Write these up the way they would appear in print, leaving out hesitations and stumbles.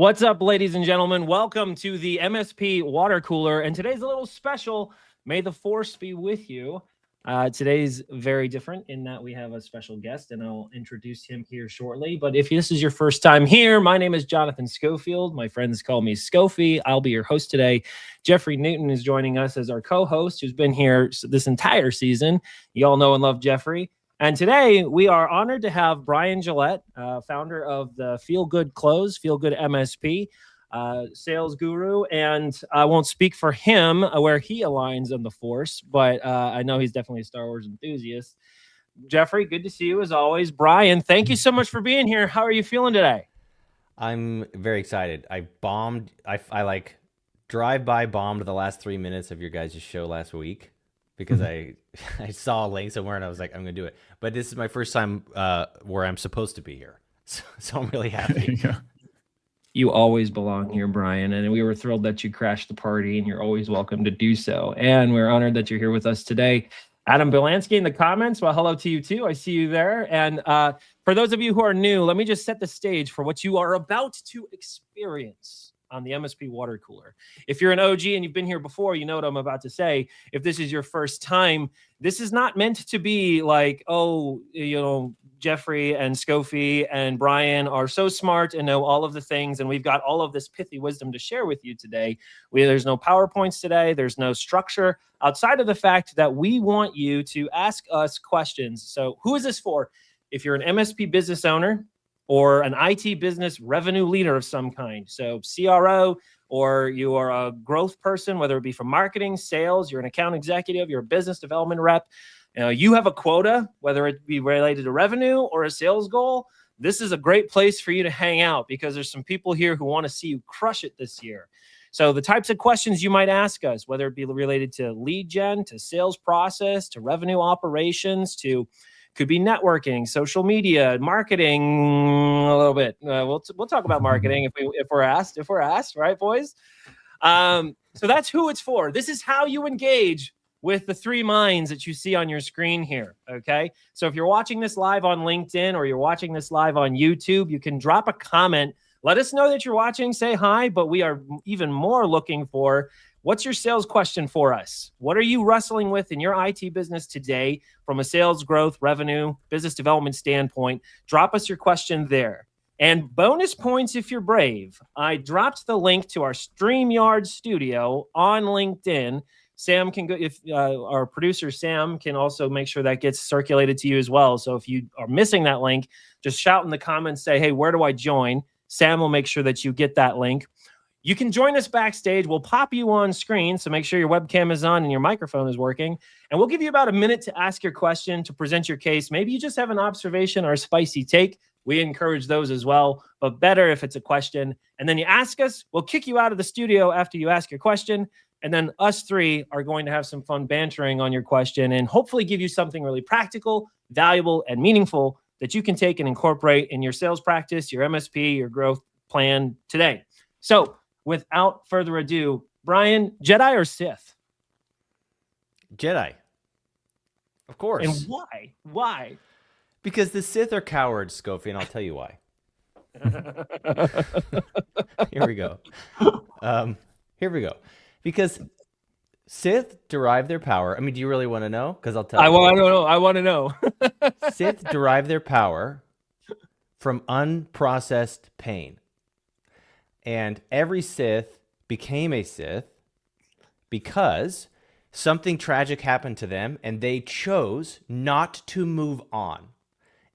What's up, ladies and gentlemen? Welcome to the MSP water cooler. And today's a little special. May the force be with you. Today's very different in that we have a special guest, and I'll introduce him here shortly. But if this is your first time here, my name is Jonathan Schofield. My friends call me Scofie. I'll be your host today. Jeffrey Newton is joining us as our co-host, who's been here this entire season. You all know and love Jeffrey. And today we are honored to have Brian Gillette, founder of the Feel Good Clothes, Feel Good MSP, sales guru. And I won't speak for him where he aligns on the force, but I know he's definitely a Star Wars enthusiast. Jeffrey, good to see you as always. Brian, thank you so much for being here. How are you feeling today? I'm very excited. I bombed. I like drive-by bombed the last 3 minutes of your guys' show last week because I saw a link somewhere and I was like, I'm going to do it. But this is my first time where I'm supposed to be here. So I'm really happy. You always belong here, Brian. And we were thrilled that you crashed the party, and you're always welcome to do so. And we're honored that you're here with us today. Adam Bilansky in the comments. Well, hello to you too. I see you there. And for those of you who are new, let me just set the stage for what you are about to experience on the MSP water cooler. If you're an OG and you've been here before, you know what I'm about to say. If this is your first time, this is not meant to be like, oh, Jeffrey and Scofie and Brian are so smart and know all of the things, and we've got all of this pithy wisdom to share with you today. There's no PowerPoints today. There's no structure outside of the fact that we want you to ask us questions. So who is this for? If you're an MSP business owner or an IT business revenue leader of some kind, so CRO, or you are a growth person, whether it be from marketing, sales, you're an account executive, you're a business development rep, you have a quota, whether it be related to revenue or a sales goal, this is a great place for you to hang out because there's some people here who want to see you crush it this year. So the types of questions you might ask us, whether it be related to lead gen, to sales process, to revenue operations, to could be networking, social media, marketing, a little bit. We'll talk about marketing if we're asked, right, boys? So that's who it's for. This is how you engage with the three minds that you see on your screen here, okay? So if you're watching this live on LinkedIn or you're watching this live on YouTube, you can drop a comment. Let us know that you're watching, say hi, but we are even more looking for what's your sales question for us? What are you wrestling with in your IT business today from a sales growth, revenue, business development standpoint? Drop us your question there. And bonus points if you're brave. I dropped the link to our StreamYard studio on LinkedIn. Sam can go, if our producer Sam can also make sure that gets circulated to you as well. So if you are missing that link, just shout in the comments, say, hey, where do I join? Sam will make sure that you get that link. You can join us backstage. We'll pop you on screen, so make sure your webcam is on and your microphone is working. And we'll give you about a minute to ask your question, to present your case. Maybe you just have an observation or a spicy take. We encourage those as well, but better if it's a question. And then you ask us, we'll kick you out of the studio after you ask your question. And then us three are going to have some fun bantering on your question and hopefully give you something really practical, valuable, and meaningful that you can take and incorporate in your sales practice, your MSP, your growth plan today. So without further ado, Brian, Jedi or Sith? Jedi. Of course. And why? Why? Because the Sith are cowards, Scofie, and I'll tell you why. Here we go. Because Sith derive their power. I mean, do you really want to know? Because I'll tell you. I want to know. Sith derive their power from unprocessed pain. And every Sith became a Sith because something tragic happened to them and they chose not to move on.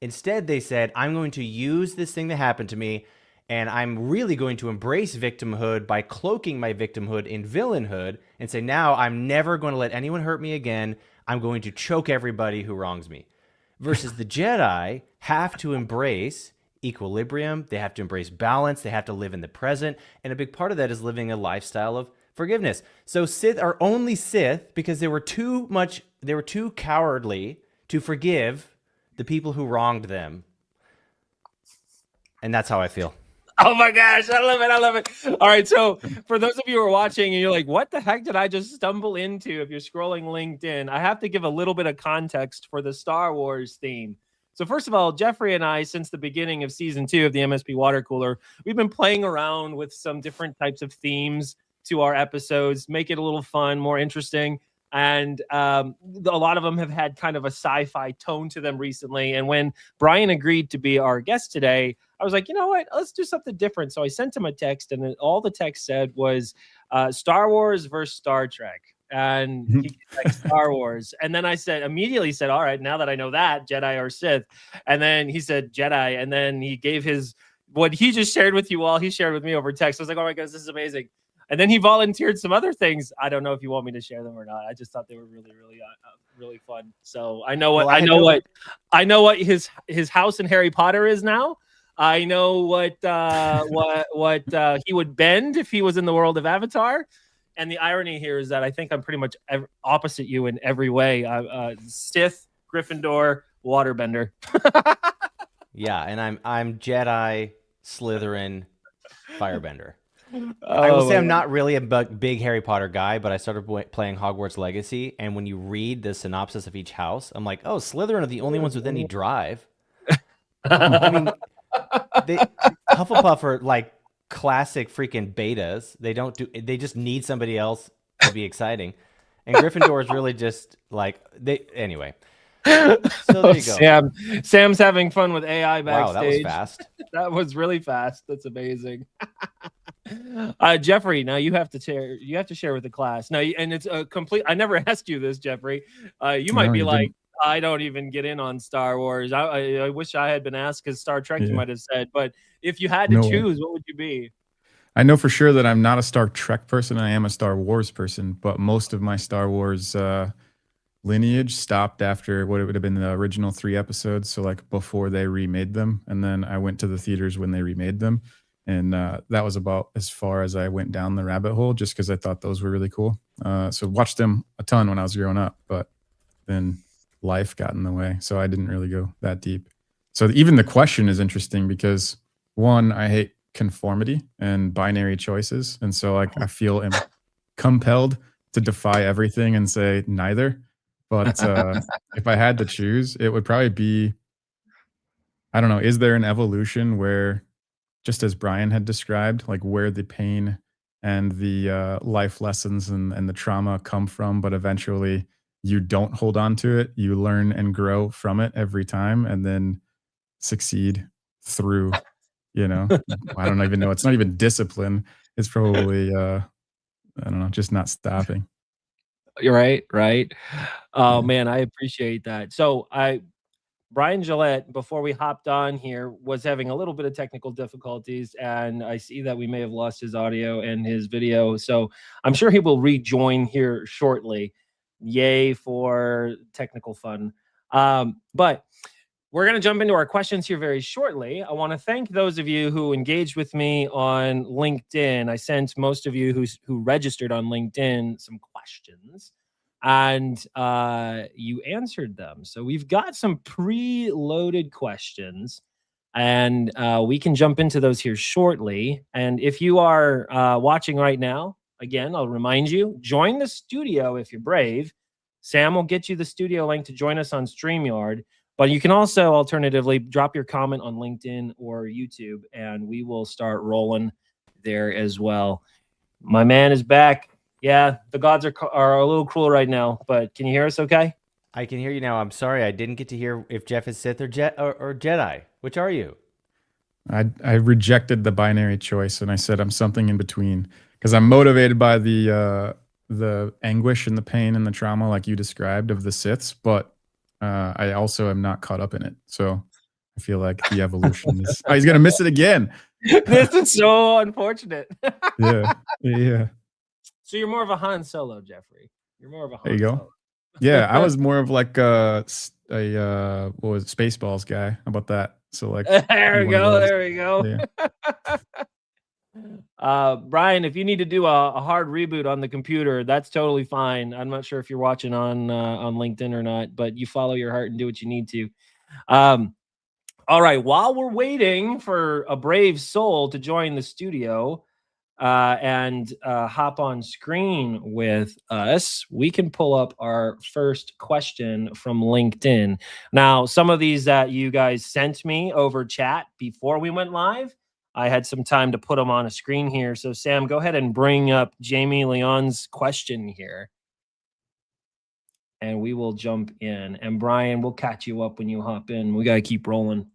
Instead, they said, I'm going to use this thing that happened to me and I'm really going to embrace victimhood by cloaking my victimhood in villainhood and say, now I'm never going to let anyone hurt me again. I'm going to choke everybody who wrongs me. Versus the Jedi have to embrace equilibrium. They have to embrace balance. They have to live in the present. And a big part of that is living a lifestyle of forgiveness. So Sith are only Sith because they were too cowardly to forgive the people who wronged them. And that's how I feel. Oh my gosh, I love it. All right, so for those of you who are watching and you're like, what the heck did I just stumble into? If you're scrolling LinkedIn, I have to give a little bit of context for the Star Wars theme. So first of all, Jeffrey and I, since the beginning of season 2 of the MSP Water Cooler, we've been playing around with some different types of themes to our episodes, make it a little fun, more interesting. And a lot of them have had kind of a sci-fi tone to them recently. And when Brian agreed to be our guest today, I was like, you know what? Let's do something different. So I sent him a text, and all the text said was Star Wars versus Star Trek. And he like Star Wars. And then I immediately said, all right, now that I know that, Jedi or Sith. And then he said Jedi. And then he gave what he just shared with you all, he shared with me over text. I was like, oh my gosh, this is amazing. And then he volunteered some other things. I don't know if you want me to share them or not. I just thought they were really, really, really fun. So I know what I know what his house in Harry Potter is now. I know what he would bend if he was in the world of Avatar. And the irony here is that I think I'm pretty much opposite you in every way. Sith, Gryffindor, Waterbender. Yeah, and I'm Jedi, Slytherin, Firebender. I will say I'm not really a big Harry Potter guy, but I started playing Hogwarts Legacy, and when you read the synopsis of each house, I'm like, oh, Slytherin are the only ones with any drive. I mean, Hufflepuff are like classic freaking betas. They just need somebody else to be exciting. And Gryffindor is really just like anyway. So there you go. Sam's having fun with AI backstage. Wow, that was fast. That was really fast. That's amazing. Jeffrey, now you have to share with the class. Now, and it's a complete, I never asked you this, Jeffrey. You might be like, I don't even get in on Star Wars. I wish I had been asked, because Star Trek, you might have said. But if you had to choose, what would you be? I know for sure that I'm not a Star Trek person. I am a Star Wars person. But most of my Star Wars lineage stopped after what it would have been the original 3 episodes. So like before they remade them. And then I went to the theaters when they remade them. And that was about as far as I went down the rabbit hole, just because I thought those were really cool. So watched them a ton when I was growing up, but then life got in the way. So I didn't really go that deep. So even the question is interesting because, one, I hate conformity and binary choices. And so like I feel compelled to defy everything and say neither. But if I had to choose, it would probably be, I don't know, is there an evolution where, just as Brian had described, like where the pain and the life lessons and the trauma come from, but eventually you don't hold on to it. You learn and grow from it every time and then succeed through, I don't even know. It's not even discipline. It's probably, I don't know, just not stopping. You're right. Oh, man, I appreciate that. So Brian Gillette, before we hopped on here, was having a little bit of technical difficulties, and I see that we may have lost his audio and his video. So I'm sure he will rejoin here shortly. Yay for technical fun. But we're going to jump into our questions here very shortly. I want to thank those of you who engaged with me on LinkedIn. I sent most of you who registered on LinkedIn some questions, and you answered them. So we've got some pre-loaded questions, and we can jump into those here shortly. And if you are watching right now, again, I'll remind you, join the studio if you're brave. Sam will get you the studio link to join us on StreamYard. But you can also alternatively drop your comment on LinkedIn or YouTube, and we will start rolling there as well. My man is back. Yeah, the gods are a little cruel right now, but can you hear us okay? I can hear you now. I'm sorry I didn't get to hear if Jeff is Sith or Jedi. Which are you? I rejected the binary choice, and I said I'm something in between because I'm motivated by the anguish and the pain and the trauma like you described of the Siths, but I also am not caught up in it. So I feel like the evolution is... Oh, he's going to miss it again. This is so unfortunate. Yeah. So you're more of a Han Solo, Jeffrey. You're more of a Han There you go. Solo. Yeah, I was more of like what was it, Spaceballs guy. How about that? So like there we go. Yeah. Brian, if you need to do a hard reboot on the computer, that's totally fine. I'm not sure if you're watching on LinkedIn or not, but you follow your heart and do what you need to. All right, while we're waiting for a brave soul to join the studio, and hop on screen with us, we can pull up our first question from LinkedIn. Now, some of these that you guys sent me over chat before we went live, I had some time to put them on a screen here. So Sam, go ahead and bring up Jamie Leon's question here. And we will jump in. And Brian, we'll catch you up when you hop in. We got to keep rolling.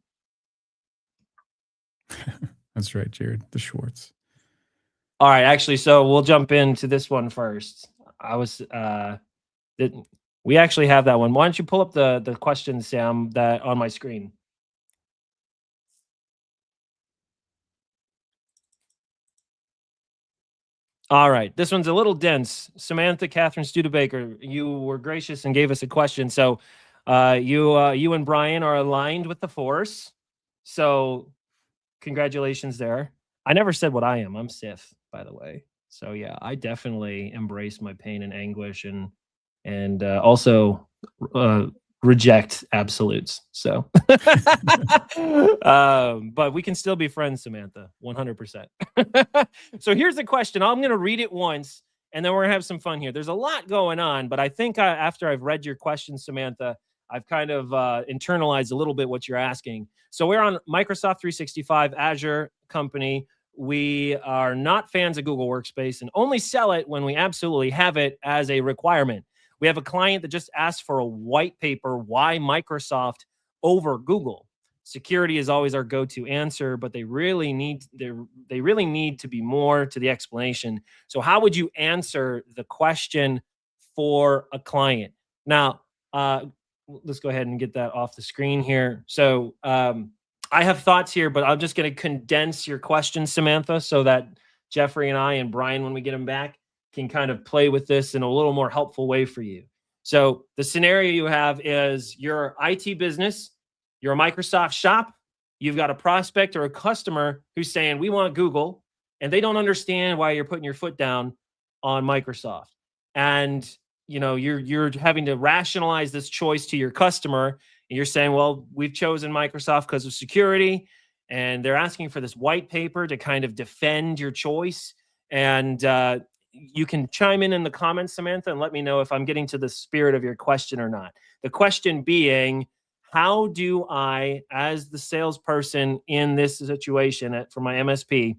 That's right, Jared, the Schwartz. All right, actually, so we'll jump into this one first. We actually have that one. Why don't you pull up the question, Sam, that on my screen? All right, this one's a little dense. Samantha Catherine Studebaker, you were gracious and gave us a question. So you and Brian are aligned with the Force. So congratulations there. I never said what I am. I'm Sith, by the way. So yeah, I definitely embrace my pain and anguish, and also reject absolutes. So, but we can still be friends, Samantha, 100%. So here's the question. I'm going to read it once, and then we're going to have some fun here. There's a lot going on, but I think after I've read your question, Samantha, I've kind of internalized a little bit what you're asking. So we're on Microsoft 365 Azure company. We are not fans of Google Workspace and only sell it when we absolutely have it as a requirement. We have a client that just asked for a white paper, why Microsoft over Google. Security is always our go-to answer, but they really need to be more to the explanation. So how would you answer the question for a client? Now, let's go ahead and get that off the screen here. So I have thoughts here, but I'm just going to condense your question, Samantha, so that Jeffrey and I and Brian, when we get them back, can kind of play with this in a little more helpful way for you. So the scenario you have is you're an IT business, you're a Microsoft shop, you've got a prospect or a customer who's saying, we want Google, and they don't understand why you're putting your foot down on Microsoft. And you're having to rationalize this choice to your customer. And you're saying, well, we've chosen Microsoft because of security. And they're asking for this white paper to kind of defend your choice. And you can chime in the comments, Samantha, and let me know if I'm getting to the spirit of your question or not. The question being, how do I, as the salesperson in this situation for my MSP,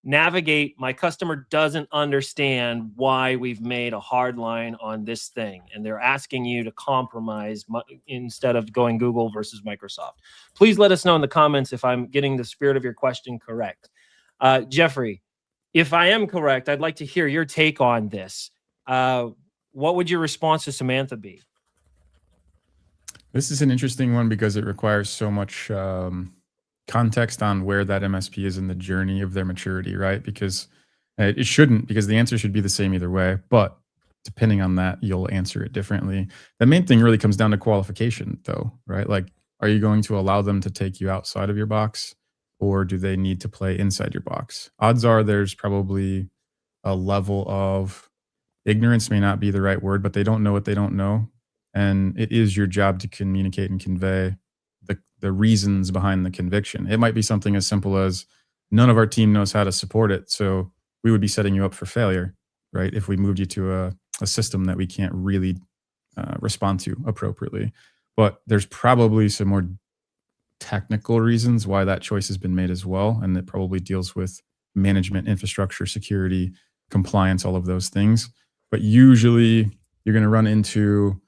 navigate? My customer doesn't understand why we've made a hard line on this thing, and they're asking you to compromise instead of going Google versus Microsoft. Please let us know in the comments if I'm getting the spirit of your question correct. Jeffrey, if I am correct, I'd like to hear your take on this. What would your response to Samantha be? This is an interesting one because it requires so much context on where that MSP is in the journey of their maturity, right? Because it shouldn't, because the answer should be the same either way. But depending on that, you'll answer it differently. The main thing really comes down to qualification, though, right? Like, are you going to allow them to take you outside of your box, or do they need to play inside your box? Odds are there's probably a level of ignorance, may not be the right word, but they don't know what they don't know. And it is your job to communicate and convey the reasons behind the conviction. It might be something as simple as, none of our team knows how to support it, so we would be setting you up for failure, right? If we moved you to a system that we can't really respond to appropriately. But there's probably some more technical reasons why that choice has been made as well. And it probably deals with management, infrastructure, security, compliance, all of those things. But usually you're going to run into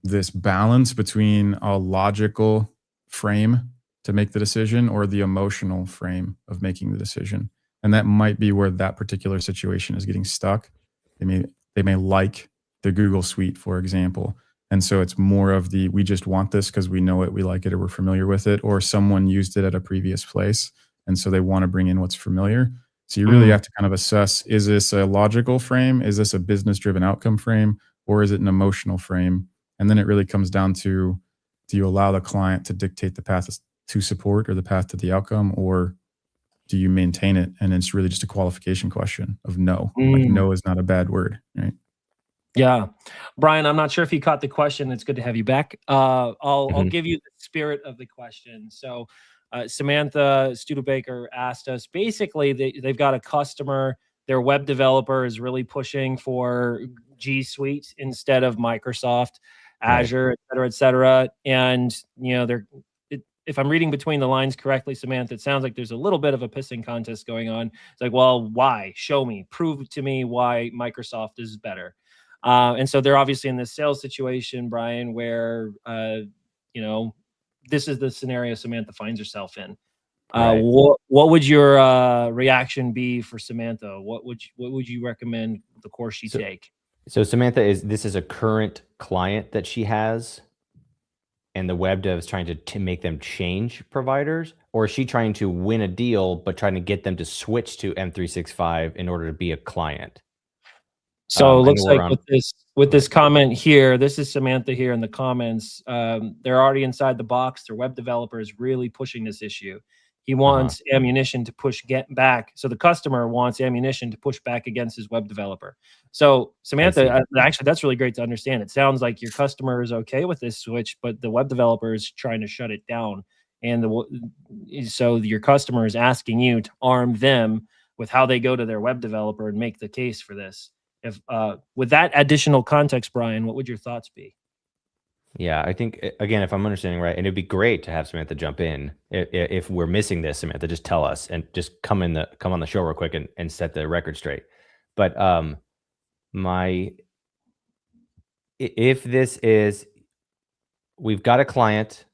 this balance between a logical frame to make the decision or the emotional frame of making the decision. And that might be where that particular situation is getting stuck. They may like the Google Suite, for example. And so it's more of we just want this because we know it, we like it, or we're familiar with it, or someone used it at a previous place. And so they want to bring in what's familiar. So you really have to kind of assess, is this a logical frame? Is this a business-driven outcome frame? Or is it an emotional frame? And then it really comes down to, do you allow the client to dictate the path to support or the path to the outcome, or do you maintain it? And it's really just a qualification question of no. Like, no is not a bad word, right? Yeah. Brian, I'm not sure if you caught the question. It's good to have you back. I'll give you the spirit of the question. So Samantha Studebaker asked us, basically, they've got a customer, their web developer is really pushing for G Suite instead of Microsoft, Azure, et cetera. And, if I'm reading between the lines correctly, Samantha, it sounds like there's a little bit of a pissing contest going on. It's like, well, why? Show me, prove to me why Microsoft is better. And so they're obviously in this sales situation, Brian, where, this is the scenario Samantha finds herself in. Right. What would your reaction be for Samantha? What would you recommend the course she take? So Samantha, this is a current client that she has, and the web dev is trying to make them change providers, or is she trying to win a deal but trying to get them to switch to M365 in order to be a client? So it looks like with this comment here, this is Samantha here in the comments. They're already inside the box. Their web developer is really pushing this issue. He wants ammunition to get back. So the customer wants ammunition to push back against his web developer. So Samantha, actually, that's really great to understand. It sounds like your customer is okay with this switch, but the web developer is trying to shut it down. And so your customer is asking you to arm them with how they go to their web developer and make the case for this. If with that additional context, Brian, what would your thoughts be? Yeah, I think, again, if I'm understanding right, and it'd be great to have Samantha jump in. If we're missing this, Samantha, just tell us and just come on the show real quick and set the record straight. But if this is, we've got a client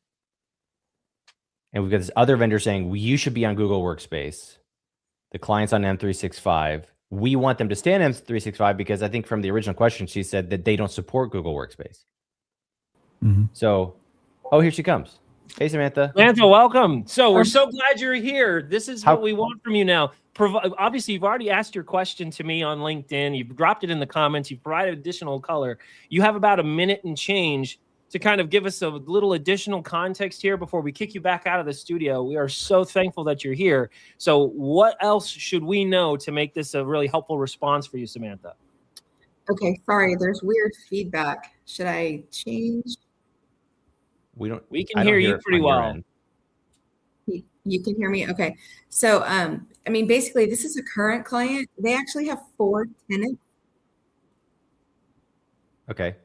and we've got this other vendor saying, well, you should be on Google Workspace. The client's on M365. We want them to stay on M365 because I think from the original question, she said that they don't support Google Workspace. So, here she comes. Hey, Samantha. Samantha, welcome. So we're so glad you're here. This is what we want from you now. Obviously, you've already asked your question to me on LinkedIn. You've dropped it in the comments. You've provided additional color. You have about a minute and change to kind of give us a little additional context here before we kick you back out of the studio. We are so thankful that you're here. So what else should we know to make this a really helpful response for you, Samantha? Okay, sorry, there's weird feedback. Should I change? We can hear you pretty well. You can hear me? Okay. So, I mean, basically, this is a current client. They actually have 4 tenants. Okay.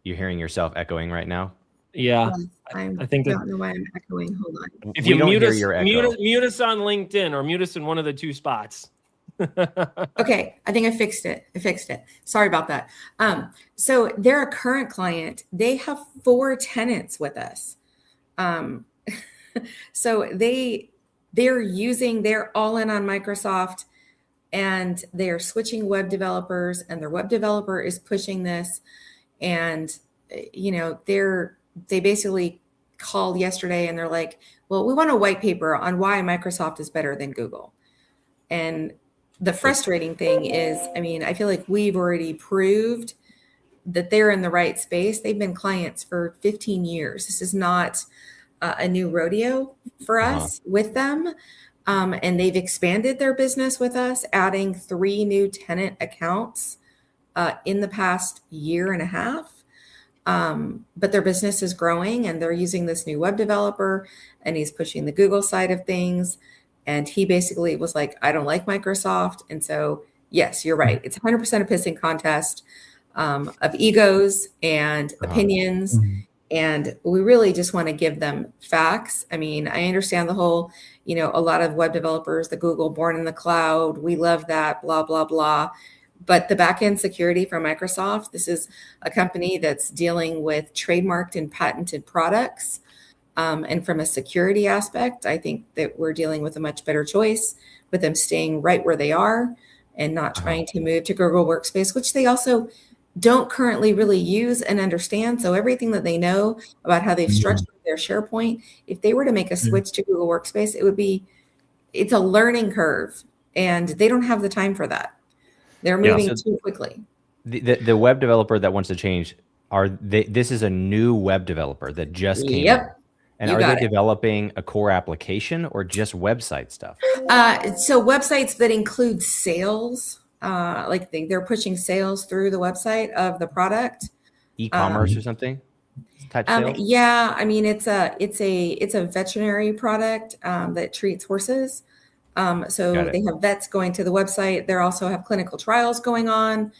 You're hearing yourself echoing right now? Yeah. Yes, I think don't know why I'm echoing. Hold on. If you mute us on LinkedIn or mute us in one of the 2 spots. Okay, I think I fixed it. Sorry about that. So they're a current client. They have 4 tenants with us. So they're all in on Microsoft, and they are switching web developers, and their web developer is pushing this. And they basically called yesterday and they're like, well, we want a white paper on why Microsoft is better than Google. And the frustrating thing is, I mean, I feel like we've already proved that they're in the right space. They've been clients for 15 years. This is not a new rodeo for us with them. And they've expanded their business with us, adding 3 new tenant accounts in the past year and a half. But their business is growing and they're using this new web developer, and he's pushing the Google side of things. And he basically was like, I don't like Microsoft. And so, yes, you're right. It's 100% a pissing contest of egos and opinions. And we really just want to give them facts. I mean, I understand the whole, a lot of web developers, the Google born in the cloud, we love that, blah, blah, blah. But the backend security from Microsoft, this is a company that's dealing with trademarked and patented products. And from a security aspect, I think that we're dealing with a much better choice with them staying right where they are and not trying to move to Google Workspace, which they also don't currently really use and understand. So everything that they know about how they've structured their SharePoint, if they were to make a switch to Google Workspace, it's a learning curve, and they don't have the time for that. They're moving too quickly. The web developer that wants to change, this is a new web developer that just came in. And are they developing a core application or just website stuff? So websites that include sales, like they're pushing sales through the website of the product. E-commerce or something? type sales? Yeah, I mean it's a veterinary product that treats horses. Got So it. they have vets going to the website. They also have clinical trials going on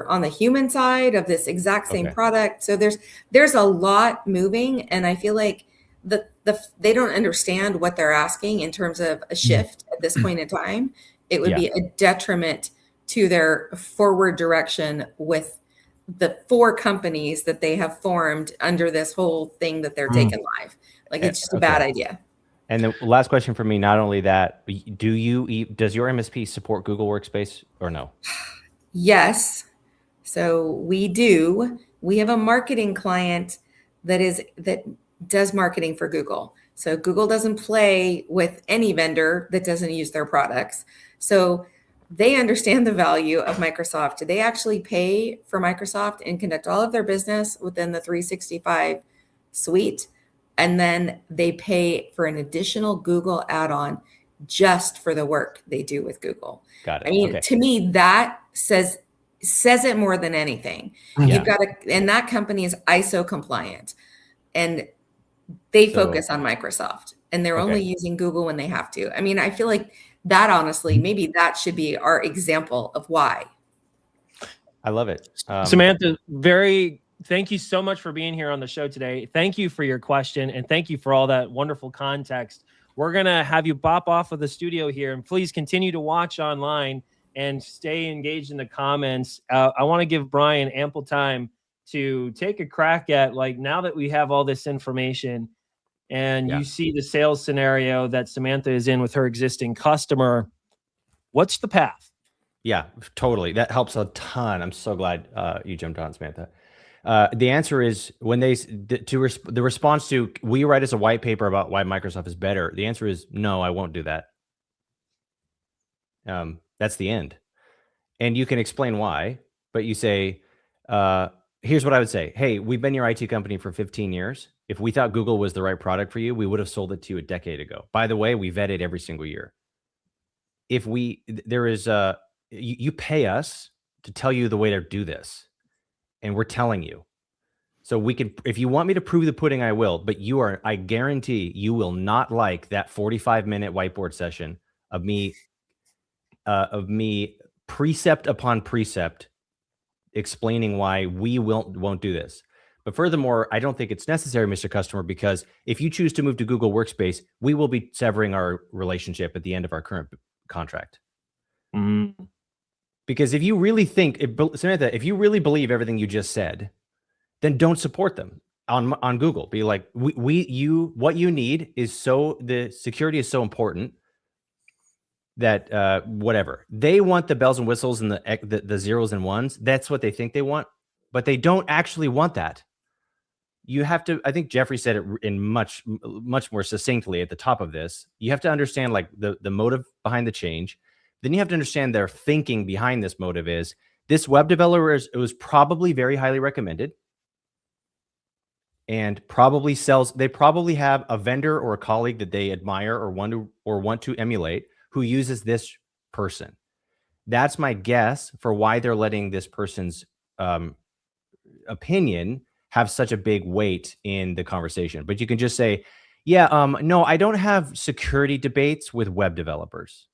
on the human side of this exact same Okay. product. So there's a lot moving, and I feel like they don't understand what they're asking in terms of a shift at this point in time. It would Yeah. be a detriment to their forward direction with the 4 companies that they have formed under this whole thing that they're taking live. Like it's just a bad idea. And the last question for me, not only that, does your MSP support Google Workspace or no? Yes. So we do. We have a marketing client that does marketing for Google. So Google doesn't play with any vendor that doesn't use their products. So they understand the value of Microsoft. They actually pay for Microsoft and conduct all of their business within the 365 suite. And then they pay for an additional Google add-on just for the work they do with Google. Got it. I mean, Okay. to me, that says it more than anything. Yeah. You've got and that company is ISO compliant, and they focus on Microsoft, and they're only using Google when they have to. I mean, I feel like that honestly, maybe that should be our example of why. I love it. Samantha, thank you so much for being here on the show today. Thank you for your question, and thank you for all that wonderful context. We're going to have you bop off of the studio here, and please continue to watch online and stay engaged in the comments. I want to give Brian ample time to take a crack at, like, now that we have all this information and you see the sales scenario that Samantha is in with her existing customer, what's the path? Yeah, totally. That helps a ton. I'm so glad you jumped on, Samantha. The answer is when the response to, we write us a white paper about why Microsoft is better. The answer is no, I won't do that. That's the end. And you can explain why, but you say, here's what I would say. Hey, we've been your IT company for 15 years. If we thought Google was the right product for you, we would have sold it to you a decade ago. By the way, we vet it every single year. You pay us to tell you the way to do this, and we're telling you. So we can, if you want me to prove the pudding, I will, but I guarantee you will not like that 45-minute whiteboard session of me precept upon precept explaining why we won't do this. But furthermore, I don't think it's necessary, Mr. Customer, because if you choose to move to Google Workspace, we will be severing our relationship at the end of our current contract. Because if you really Samantha, if you really believe everything you just said, then don't support them on Google. Be like, what you need is the security is so important that whatever. They want the bells and whistles and the zeros and ones. That's what they think they want, but they don't actually want that. You have to, I think Jeffrey said it in much more succinctly at the top of this. You have to understand like the motive behind the change. Then you have to understand their thinking behind this motive is this web developer it was probably very highly recommended and they probably have a vendor or a colleague that they admire or want to emulate who uses this person. That's my guess for why they're letting this person's opinion have such a big weight in the conversation. But you can just say, no, I don't have security debates with web developers.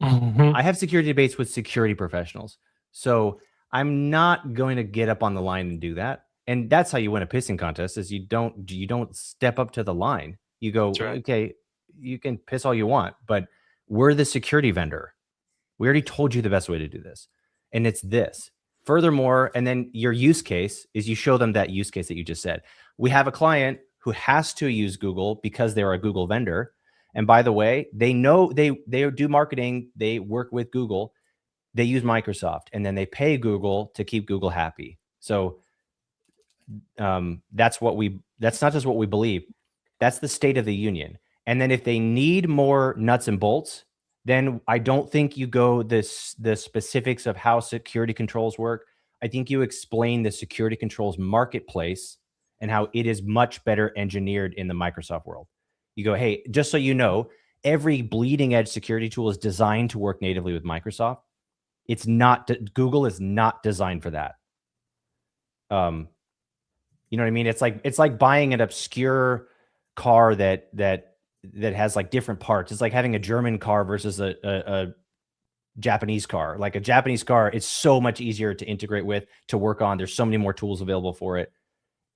I have security debates with security professionals. So I'm not going to get up on the line and do that. And that's how you win a pissing contest is you don't step up to the line. You go, okay, you can piss all you want, but we're the security vendor. We already told you the best way to do this. And it's this. Furthermore, and then your use case is you show them that use case that you just said. We have a client who has to use Google because they're a Google vendor. And by the way, they know they do marketing. They work with Google. They use Microsoft, and then they pay Google to keep Google happy. So that's not just what we believe. That's the state of the union. And then if they need more nuts and bolts, then I don't think you go the specifics of how security controls work. I think you explain the security controls marketplace and how it is much better engineered in the Microsoft world. You go, hey, just so you know, every bleeding edge security tool is designed to work natively with Microsoft. It's not, Google is not designed for that. You know what I mean? It's like buying an obscure car that has like different parts. It's like having a German car versus a Japanese car. Like a Japanese car, it's so much easier to integrate with, to work on. There's so many more tools available for it.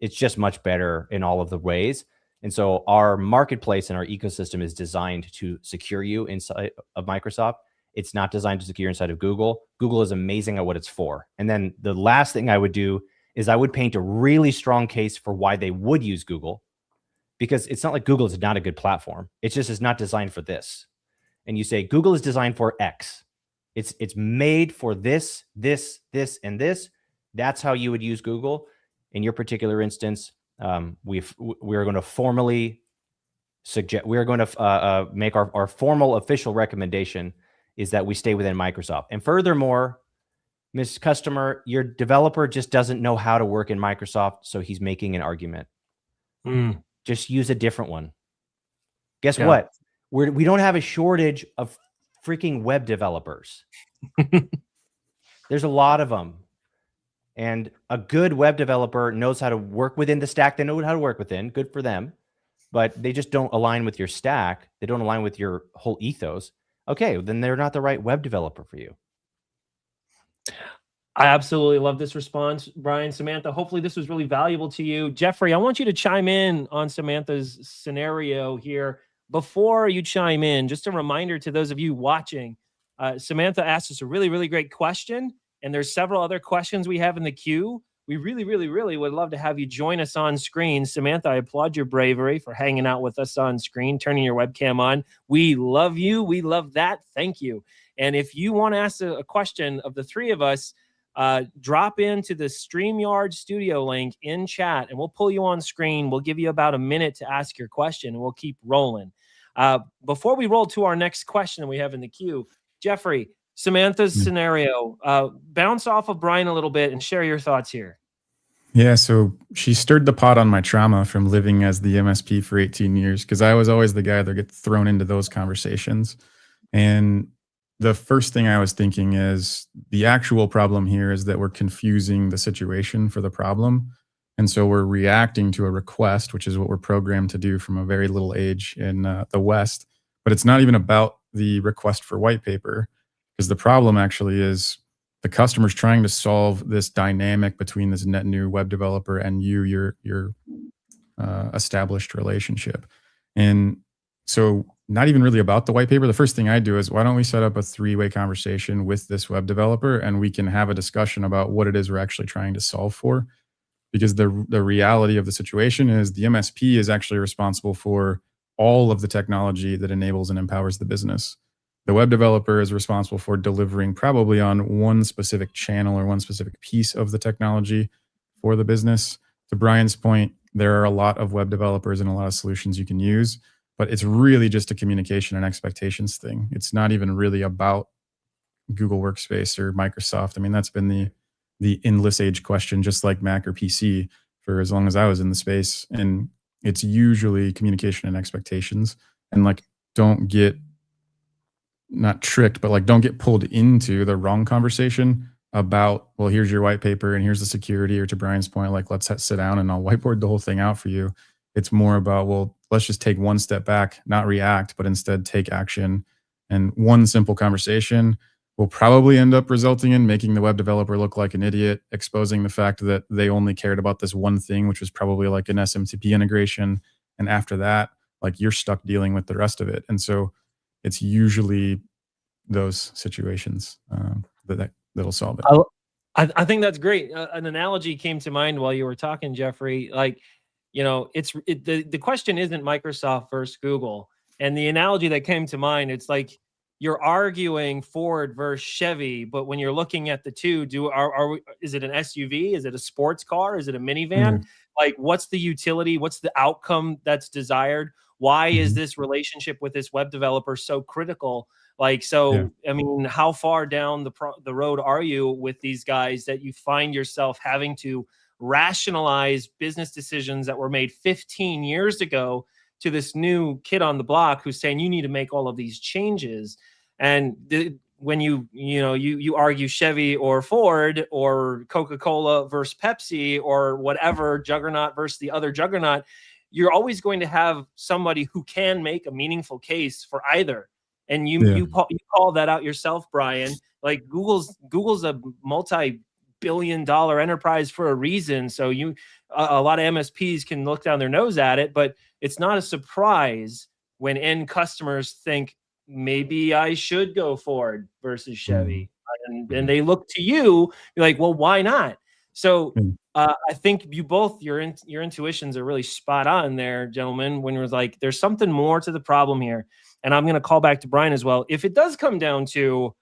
It's just much better in all of the ways. And so our marketplace and our ecosystem is designed to secure you inside of Microsoft. It's not designed to secure inside of Google. Google is amazing at what it's for. And then the last thing I would do is I would paint a really strong case for why they would use Google, because it's not like Google is not a good platform. It's just, it's not designed for this. And you say, Google is designed for X. It's made for this, this, and this. That's how you would use Google. In your particular instance, we are going to formally suggest, we are going to make our formal official recommendation is that we stay within Microsoft. And furthermore, Ms. Customer, your developer just doesn't know how to work in Microsoft, so he's making an argument. Just use a different one. Guess what? We don't have a shortage of freaking web developers. There's a lot of them. And a good web developer knows how to work within the stack they know how to work within. Good for them. But they just don't align with your stack. They don't align with your whole ethos. Okay, then they're not the right web developer for you. I absolutely love this response, Brian. Samantha, hopefully this was really valuable to you. Jeffrey, I want you to chime in on Samantha's scenario here. Before you chime in, just a reminder to those of you watching, Samantha asked us a really, really great question, and there's several other questions we have in the queue. We really, really, really would love to have you join us on screen. Samantha, I applaud your bravery for hanging out with us on screen, turning your webcam on. We love you. We love that. Thank you. And if you want to ask a question of the three of us, drop into the StreamYard studio link in chat, and we'll pull you on screen. We'll give you about a minute to ask your question, and we'll keep rolling. Before we roll to our next question we have in the queue, Jeffrey, Samantha's scenario, bounce off of Brian a little bit and share your thoughts here. Yeah, so she stirred the pot on my trauma from living as the MSP for 18 years, because I was always the guy that gets thrown into those conversations. And the first thing I was thinking is the actual problem here is that we're confusing the situation for the problem. And so we're reacting to a request, which is what we're programmed to do from a very little age in the West. But it's not even about the request for white paper, because the problem actually is the customer's trying to solve this dynamic between this net new web developer and your established relationship. And so not even really about the white paper. The first thing I do is, why don't we set up a three-way conversation with this web developer, and we can have a discussion about what it is we're actually trying to solve for. Because the reality of the situation is the MSP is actually responsible for all of the technology that enables and empowers the business. The web developer is responsible for delivering probably on one specific channel or one specific piece of the technology for the business. To Brian's point, there are a lot of web developers and a lot of solutions you can use, but it's really just a communication and expectations thing. It's not even really about Google Workspace or Microsoft. I mean, that's been the endless age question, just like Mac or PC, for as long as I was in the space. And it's usually communication and expectations. And like, don't get, not tricked, but like, don't get pulled into the wrong conversation about, well, here's your white paper and here's the security, or to Brian's point, like, let's sit down and I'll whiteboard the whole thing out for you. It's more about, well, let's just take one step back, not react, but instead take action. And one simple conversation will probably end up resulting in making the web developer look like an idiot, exposing the fact that they only cared about this one thing, which was probably like an SMTP integration. And after that, like, you're stuck dealing with the rest of it. And so it's usually those situations that'll solve it. I think that's great. An analogy came to mind while you were talking, Jeffrey. Like, you know, the question isn't Microsoft versus Google. And the analogy that came to mind, it's like you're arguing Ford versus Chevy, but when you're looking at the two, is it an SUV? Is it a sports car? Is it a minivan? Like, what's the utility? What's the outcome that's desired? Why is this relationship with this web developer so critical? Like, so, I mean, how far down the road are you with these guys that you find yourself having to rationalize business decisions that were made 15 years ago to this new kid on the block who's saying you need to make all of these changes? And when you argue Chevy or Ford or Coca-Cola versus Pepsi or whatever juggernaut versus the other juggernaut, you're always going to have somebody who can make a meaningful case for either. And you call that out yourself, Brian. Like Google's a multi-billion-dollar enterprise for a reason. So a lot of MSPs can look down their nose at it, but it's not a surprise when end customers think maybe I should go Ford versus Chevy, and they look to you. You're like, well, why not? So I think your intuitions are really spot on there, gentlemen. When you're like, there's something more to the problem here, and I'm going to call back to Brian as well. If it does come down to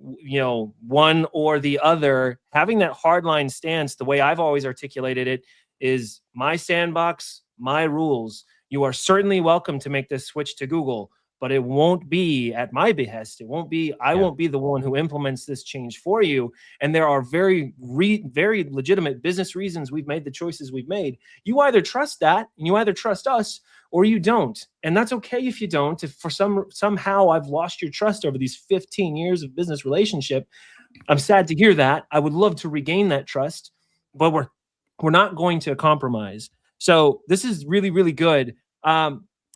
one or the other, having that hardline stance, the way I've always articulated it, is my sandbox, my rules. You are certainly welcome to make this switch to Google, but it won't be at my behest. It won't be, I won't be the one who implements this change for you. And there are very legitimate business reasons we've made the choices we've made. You either trust that and you either trust us or you don't. And that's okay if you don't. If for somehow I've lost your trust over these 15 years of business relationship, I'm sad to hear that. I would love to regain that trust, but we're not going to compromise. So this is really, really good.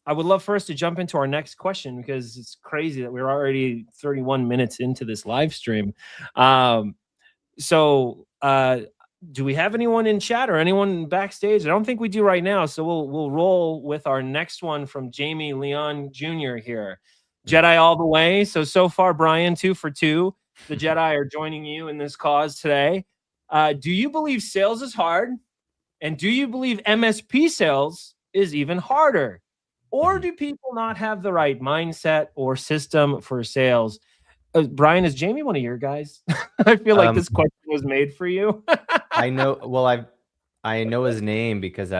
I would love for us to jump into our next question, because it's crazy that we're already 31 minutes into this live stream. Do we have anyone in chat or anyone backstage? I don't think we do right now. So we'll roll with our next one from Jamie Leon Jr. here. Jedi all the way. So far, Brian, 2 for 2. The Jedi are joining you in this cause today. Do you believe sales is hard? And do you believe MSP sales is even harder? Or do people not have the right mindset or system for sales? Brian, is Jamie one of your guys? I feel like this question was made for you. I know. Well, I know his name because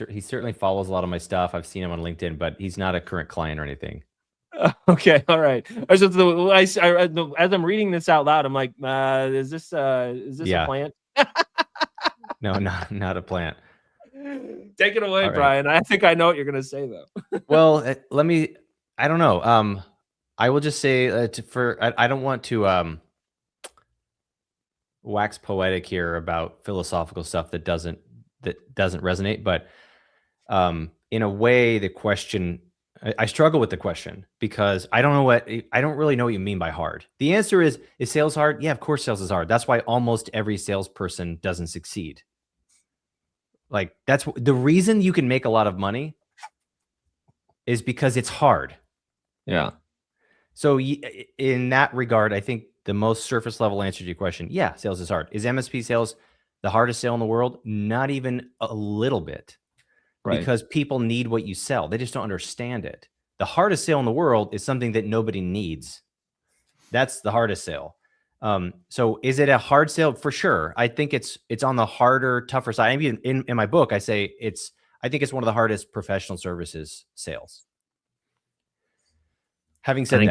he certainly follows a lot of my stuff. I've seen him on LinkedIn, but he's not a current client or anything. Okay, all right. As I'm reading this out loud, I'm like, is this a plant? No, not a plant. Take it away, Brian. I think I know what you're going to say, though. Well, I don't know. I will just say I don't want to wax poetic here about philosophical stuff that doesn't resonate, but in a way, the question, I struggle with the question because I don't really know what you mean by hard. The answer is sales hard? Yeah, of course sales is hard. That's why almost every salesperson doesn't succeed. Like, that's the reason you can make a lot of money is because it's hard. Yeah. So in that regard, I think the most surface level answer to your question, yeah, sales is hard. Is MSP sales the hardest sale in the world? Not even a little bit. Right. Because people need what you sell. They just don't understand it. The hardest sale in the world is something that nobody needs. That's the hardest sale. So is it a hard sale? For sure. I think it's on the harder, tougher side. I mean, in my book, I say I think it's one of the hardest professional services sales. Having said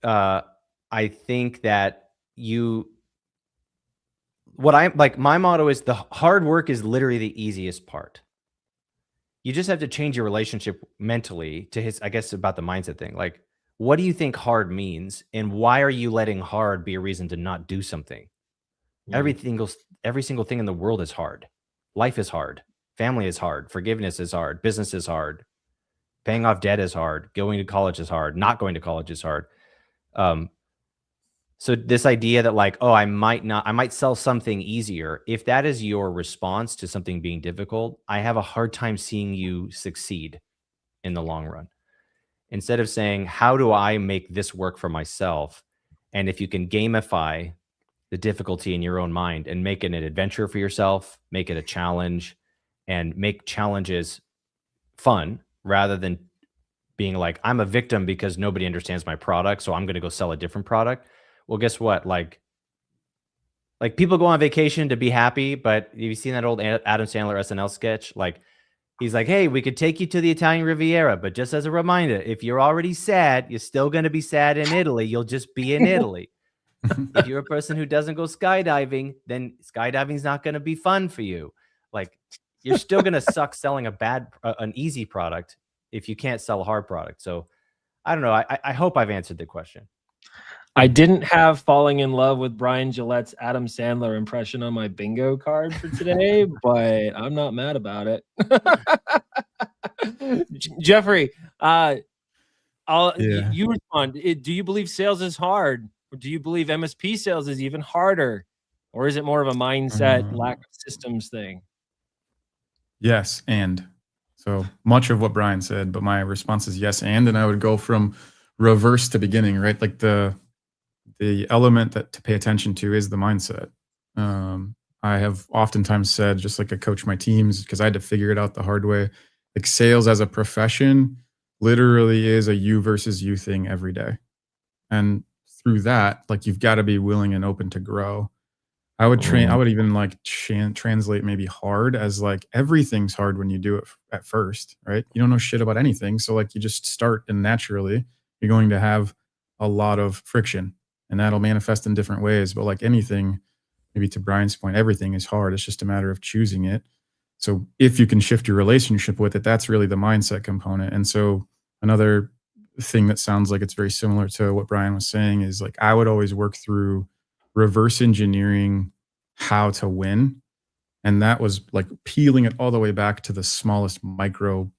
that, I think that my motto is the hard work is literally the easiest part. You just have to change your relationship mentally to I guess about the mindset thing. Like, what do you think hard means? And why are you letting hard be a reason to not do something? Mm-hmm. Every single thing in the world is hard. Life is hard. Family is hard. Forgiveness is hard. Business is hard. Paying off debt is hard. Going to college is hard. Not going to college is hard. So this idea that like, I might sell something easier. If that is your response to something being difficult, I have a hard time seeing you succeed in the long run. Instead of saying, how do I make this work for myself? And if you can gamify the difficulty in your own mind and make it an adventure for yourself, make it a challenge, and make challenges fun rather than being like, I'm a victim because nobody understands my product, so I'm going to go sell a different product. Well, guess what? Like people go on vacation to be happy, but have you seen that old Adam Sandler SNL sketch? Like, he's like, hey, we could take you to the Italian Riviera, but just as a reminder, if you're already sad, you're still going to be sad in Italy. You'll just be in Italy. If you're a person who doesn't go skydiving, then skydiving's not going to be fun for you. Like, you're still going to suck selling an easy product if you can't sell a hard product. So I don't know. I hope I've answered the question. I didn't have falling in love with Brian Gillette's Adam Sandler impression on my bingo card for today, but I'm not mad about it. Jeffrey, Yeah. you respond. Do you believe sales is hard? Or do you believe MSP sales is even harder? Or is it more of a mindset, lack of systems thing? Yes, and so much of what Brian said, but my response is yes, and I would go from reverse to beginning, right? Like the element that to pay attention to is the mindset. I have oftentimes said, just like I coach my teams, because I had to figure it out the hard way. Like sales as a profession literally is a you versus you thing every day, and through that, like you've got to be willing and open to grow. I would train. I would even like translate maybe hard as like everything's hard when you do it at first, right? You don't know shit about anything, so like you just start, and naturally you're going to have a lot of friction, and that'll manifest in different ways. But like anything, maybe to Brian's point, everything is hard. It's just a matter of choosing it. So if you can shift your relationship with it, that's really the mindset component. And so another thing that sounds like it's very similar to what Brian was saying is like I would always work through reverse engineering how to win. And that was like peeling it all the way back to the smallest micro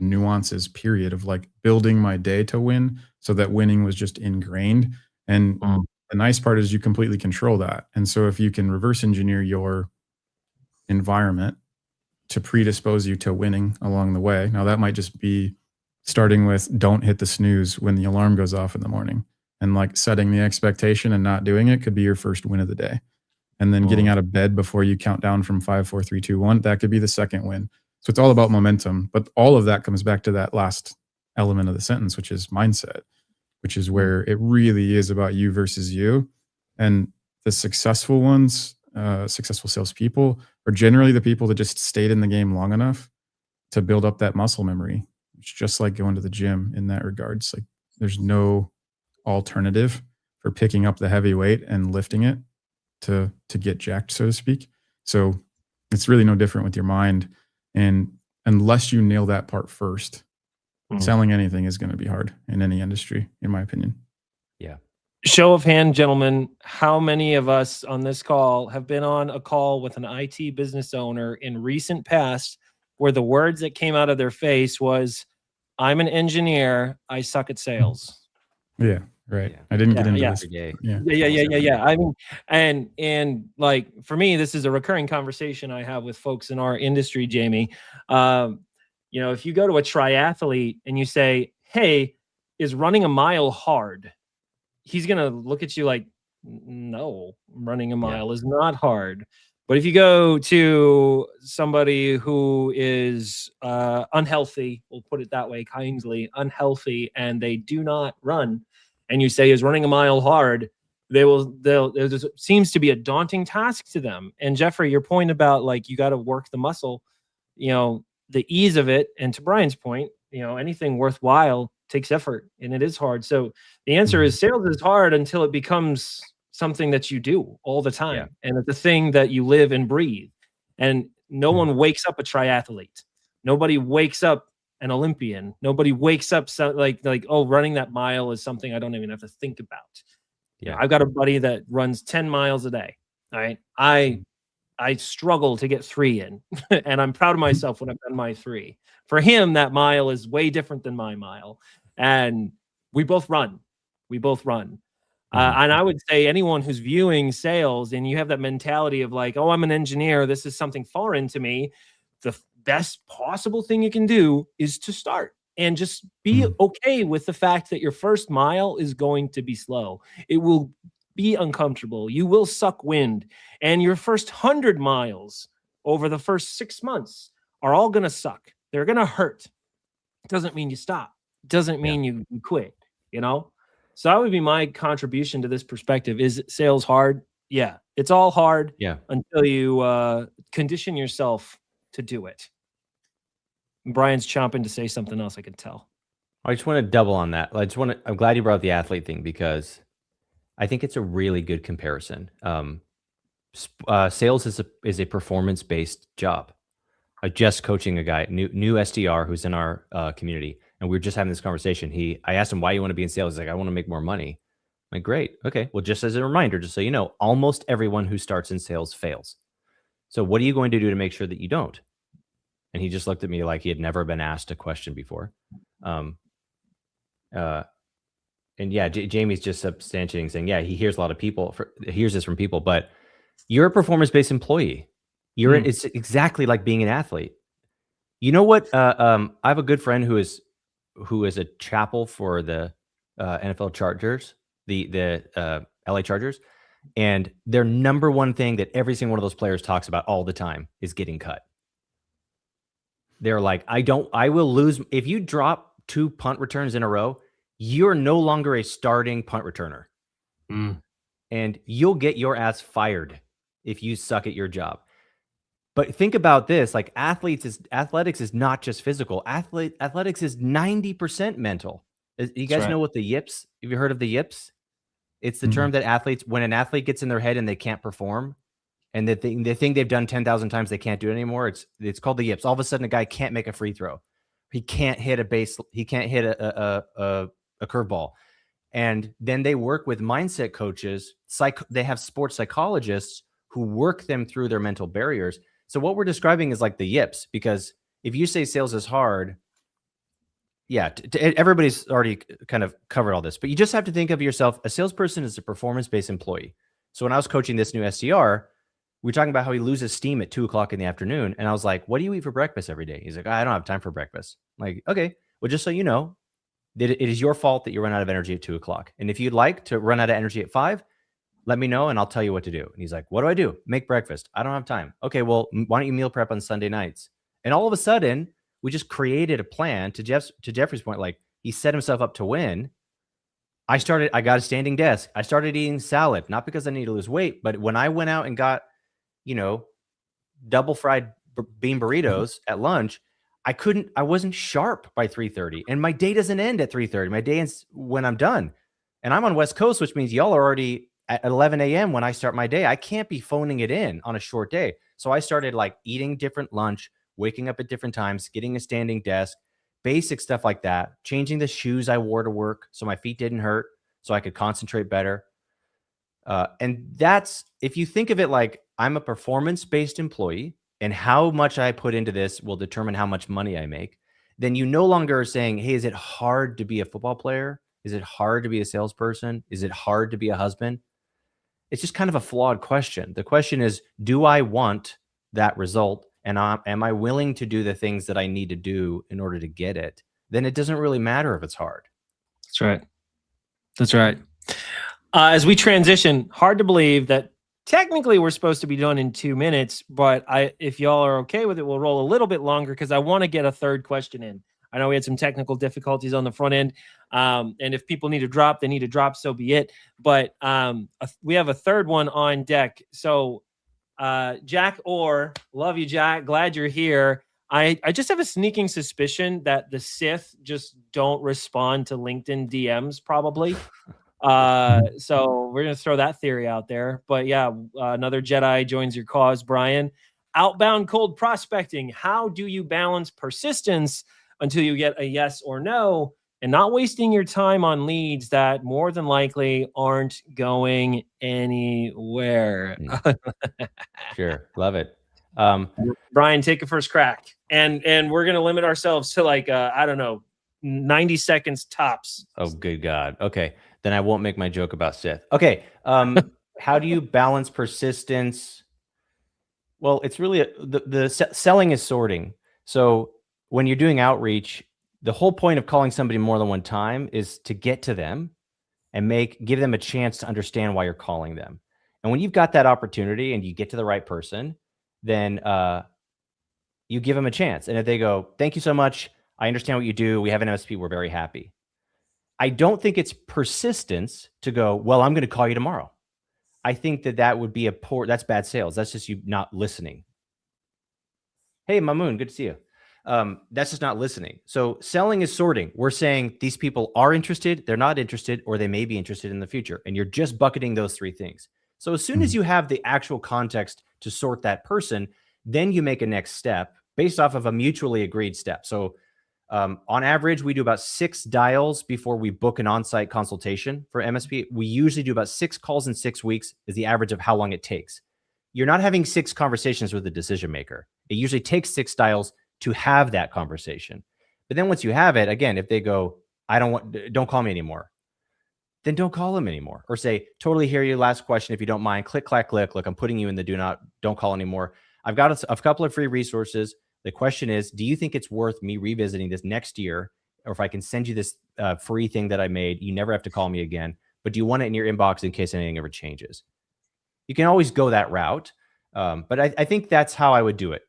nuances, period, of like building my day to win so that winning was just ingrained. And the nice part is you completely control that. And so if you can reverse engineer your environment to predispose you to winning along the way, now that might just be starting with don't hit the snooze when the alarm goes off in the morning, and like setting the expectation and not doing it could be your first win of the day. And then getting out of bed before you count down from 5, 4, 3, 2, 1, that could be the second win. So it's all about momentum, but all of that comes back to that last element of the sentence, which is mindset, which is where it really is about you versus you. And the successful ones, successful salespeople, are generally the people that just stayed in the game long enough to build up that muscle memory. It's just like going to the gym in that regard. It's like there's no alternative for picking up the heavy weight and lifting it to get jacked, so to speak. So it's really no different with your mind. And unless you nail that part first, selling anything is going to be hard in any industry, in my opinion. Yeah. Show of hand, gentlemen, how many of us on this call have been on a call with an IT business owner in recent past where the words that came out of their face was, I'm an engineer, I suck at sales. Yeah, right. Yeah. I didn't get into yeah. this. Yeah. I mean, and like for me, this is a recurring conversation I have with folks in our industry, Jamie. You know, if you go to a triathlete and you say, hey, is running a mile hard? He's going to look at you like, no, running a mile is not hard. But if you go to somebody who is unhealthy, we'll put it that way, kindly, unhealthy, and they do not run, and you say, is running a mile hard? There seems to be a daunting task to them. And Jeffrey, your point about like, you got to work the muscle, you know, the ease of it. And to Brian's point, you know, anything worthwhile takes effort, and it is hard. So the answer is sales is hard until it becomes something that you do all the time. And it's a thing that you live and breathe. And no one wakes up a triathlete. Nobody wakes up an Olympian. Nobody wakes up like, oh, running that mile is something I don't even have to think about. Yeah. I've got a buddy that runs 10 miles a day. All right. I struggle to get 3 in, and I'm proud of myself when I've done my 3. For him, that mile is way different than my mile. And we both run. And I would say anyone who's viewing sales and you have that mentality of like, oh, I'm an engineer, this is something foreign to me, the best possible thing you can do is to start and just be okay with the fact that your first mile is going to be slow. It will be uncomfortable. You will suck wind. And your first 100 miles over the first 6 months are all going to suck. They're going to hurt. It doesn't mean you stop. It doesn't mean you quit, you know? So that would be my contribution to this perspective. Is sales hard? Yeah, it's all hard until you condition yourself to do it. Brian's chomping to say something else, I can tell. I just want to double on that. I'm glad you brought up the athlete thing because I think it's a really good comparison. Sales is a performance-based job. Just coaching a guy, new SDR who's in our community, and we were just having this conversation. I asked him, why you want to be in sales? He's like, I want to make more money. Like, great. Okay. Well, just as a reminder, just so you know, almost everyone who starts in sales fails. So what are you going to do to make sure that you don't? And he just looked at me like he had never been asked a question before. And yeah, Jamie's just substantiating, saying, yeah, he hears a lot of people, hears this from people, but you're a performance-based employee. It's exactly like being an athlete. You know what? I have a good friend who is a chapel for the NFL Chargers, the LA Chargers, and their number one thing that every single one of those players talks about all the time is getting cut. They're like, I will lose if you drop 2 punt returns in a row. You're no longer a starting punt returner, and you'll get your ass fired if you suck at your job. But think about this: like athletics is not just physical. Athletics is 90% mental. You guys know what the yips? Have you heard of the yips? It's the term that when an athlete gets in their head and they can't perform, and they think they've done 10,000 times, they can't do it anymore. It's called the yips. All of a sudden, a guy can't make a free throw. He can't hit a base. He can't hit a curveball. And then they work with mindset coaches. They have sports psychologists who work them through their mental barriers. So what we're describing is like the yips, because if you say sales is hard, yeah, everybody's already kind of covered all this, but you just have to think of yourself. A salesperson is a performance-based employee. So when I was coaching this new SDR, we were talking about how he loses steam at 2:00 in the afternoon. And I was like, what do you eat for breakfast every day? He's like, I don't have time for breakfast. I'm like, okay, well, just so you know, that it is your fault that you run out of energy at 2:00. And if you'd like to run out of energy at 5, let me know and I'll tell you what to do. And he's like, what do I do? Make breakfast. I don't have time. Okay, well, why don't you meal prep on Sunday nights? And all of a sudden, we just created a plan to Jeffrey's point. Like, he set himself up to win. I got a standing desk. I started eating salad, not because I need to lose weight, but when I went out and got, double fried bean burritos at lunch, I wasn't sharp by 3:30, and my day doesn't end at 3:30. My day ends when I'm done, and I'm on West Coast, which means y'all are already at 11 a.m. when I start my day. I can't be phoning it in on a short day. So I started like eating different lunch, waking up at different times, getting a standing desk, basic stuff like that, changing the shoes I wore to work so my feet didn't hurt, so I could concentrate better. And that's, if you think of it like I'm a performance-based employee and how much I put into this will determine how much money I make, then you no longer are saying, hey, is it hard to be a football player? Is it hard to be a salesperson? Is it hard to be a husband? It's just kind of a flawed question. The question is, do I want that result? And am I willing to do the things that I need to do in order to get it? Then it doesn't really matter if it's hard. That's right. That's right. As we transition, hard to believe that technically we're supposed to be done in 2 minutes, but if y'all are okay with it, we'll roll a little bit longer because I want to get a third question in. I know we had some technical difficulties on the front end. And if people need to drop, they need to drop, so be it. But we have a third one on deck. So Jack Orr, love you, Jack. Glad you're here. I just have a sneaking suspicion that the Sith just don't respond to LinkedIn DMs probably. So we're going to throw that theory out there. But yeah, another Jedi joins your cause, Brian. Outbound cold prospecting. How do you balance persistence until you get a yes or no, and not wasting your time on leads that more than likely aren't going anywhere? Sure. Love it. Brian, take a first crack. And we're going to limit ourselves to like, 90 seconds tops. Oh, good God. Okay. Then I won't make my joke about Sith. Okay. How do you balance persistence? Well, it's really the selling is sorting. So when you're doing outreach, the whole point of calling somebody more than one time is to get to them and give them a chance to understand why you're calling them. And when you've got that opportunity and you get to the right person, then you give them a chance. And if they go, thank you so much, I understand what you do, we have an MSP, we're very happy. I don't think it's persistence to go, well, I'm going to call you tomorrow. I think that would be that's bad sales. That's just you not listening. Hey, Mamoon, good to see you. That's just not listening. So selling is sorting. We're saying these people are interested, they're not interested, or they may be interested in the future. And you're just bucketing those three things. So as soon as you have the actual context to sort that person, then you make a next step based off of a mutually agreed step. So On average, we do about 6 dials before we book an on-site consultation for MSP. We usually do about 6 calls in 6 weeks is the average of how long it takes. You're not having 6 conversations with the decision maker. It usually takes 6 dials to have that conversation. But then once you have it, again, if they go, don't call me anymore, then don't call them anymore. Or say, totally hear you. Last question, if you don't mind, click, clack, click. Look, I'm putting you in the don't call anymore. I've got a couple of free resources. The question is, do you think it's worth me revisiting this next year? Or if I can send you this free thing that I made, you never have to call me again, but do you want it in your inbox in case anything ever changes? You can always go that route. But I think that's how I would do it.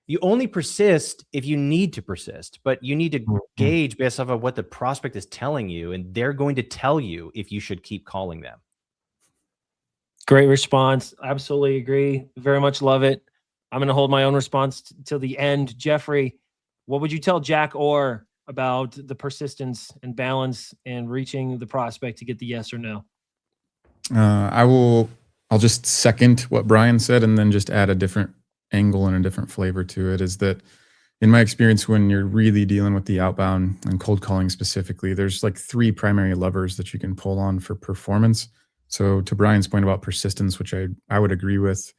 You only persist if you need to persist, but you need to gauge based off of what the prospect is telling you, and they're going to tell you if you should keep calling them. Great response. Absolutely agree. Very much love it. I'm going to hold my own response till the end. Jeffrey, what would you tell Jack Orr about the persistence and balance and reaching the prospect to get the yes or no? I'll just second what Brian said and then just add a different angle and a different flavor to it. Is that in my experience, when you're really dealing with the outbound and cold calling specifically, there's like 3 primary levers that you can pull on for performance. So to Brian's point about persistence, which I would agree with,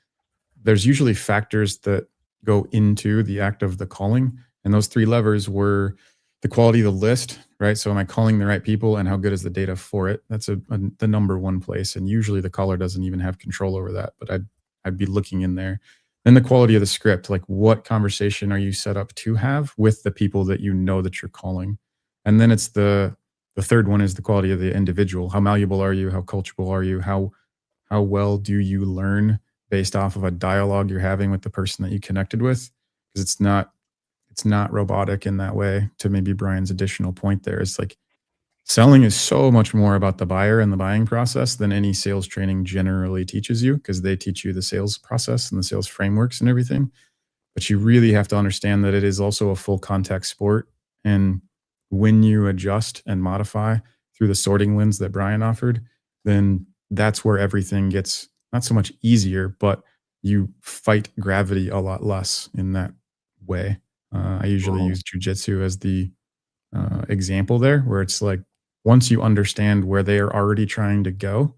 there's usually factors that go into the act of the calling. And those 3 levers were the quality of the list, right? So am I calling the right people, and how good is the data for it? That's the number one place. And usually the caller doesn't even have control over that, but I'd be looking in there. Then the quality of the script, like what conversation are you set up to have with the people that you know that you're calling? And then it's the third one is the quality of the individual. How malleable are you? How coachable are you? How well do you learn based off of a dialogue you're having with the person that you connected with? Because it's not robotic in that way. To maybe Brian's additional point there, it's like selling is so much more about the buyer and the buying process than any sales training generally teaches you, because they teach you the sales process and the sales frameworks and everything. But you really have to understand that it is also a full contact sport. And when you adjust and modify through the sorting lens that Brian offered, then that's where everything gets not so much easier, but you fight gravity a lot less in that way. I usually use jujitsu as the example there, where it's like, once you understand where they are already trying to go,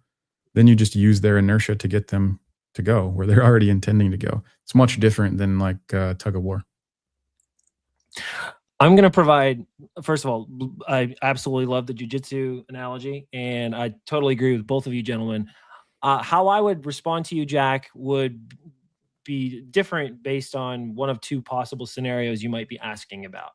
then you just use their inertia to get them to go where they're already intending to go. It's much different than like tug of war. I'm going to provide, first of all, I absolutely love the jiu-jitsu analogy, and I totally agree with both of you gentlemen. How I would respond to you, Jack, would be different based on one of 2 possible scenarios you might be asking about.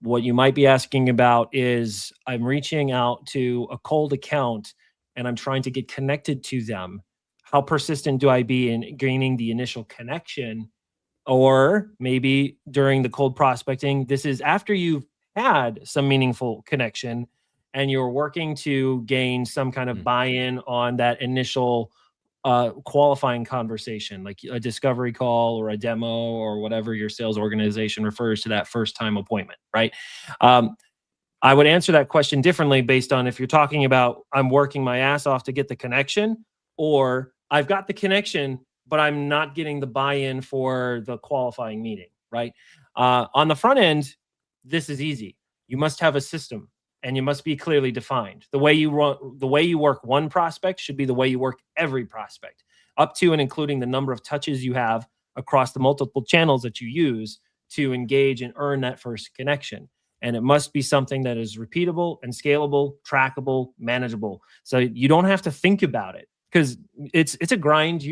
What you might be asking about is, I'm reaching out to a cold account and I'm trying to get connected to them. How persistent do I be in gaining the initial connection? Or maybe during the cold prospecting, this is after you've had some meaningful connection and you're working to gain some kind of buy-in on that initial qualifying conversation, like a discovery call or a demo or whatever your sales organization refers to that first time appointment, right? I would answer that question differently based on if you're talking about, I'm working my ass off to get the connection, or I've got the connection, but I'm not getting the buy-in for the qualifying meeting, right? On the front end, this is easy. You must have a system and you must be clearly defined. The way you work one prospect should be the way you work every prospect, up to and including the number of touches you have across the multiple channels that you use to engage and earn that first connection. And it must be something that is repeatable and scalable, trackable, manageable. So you don't have to think about it, because it's a grind.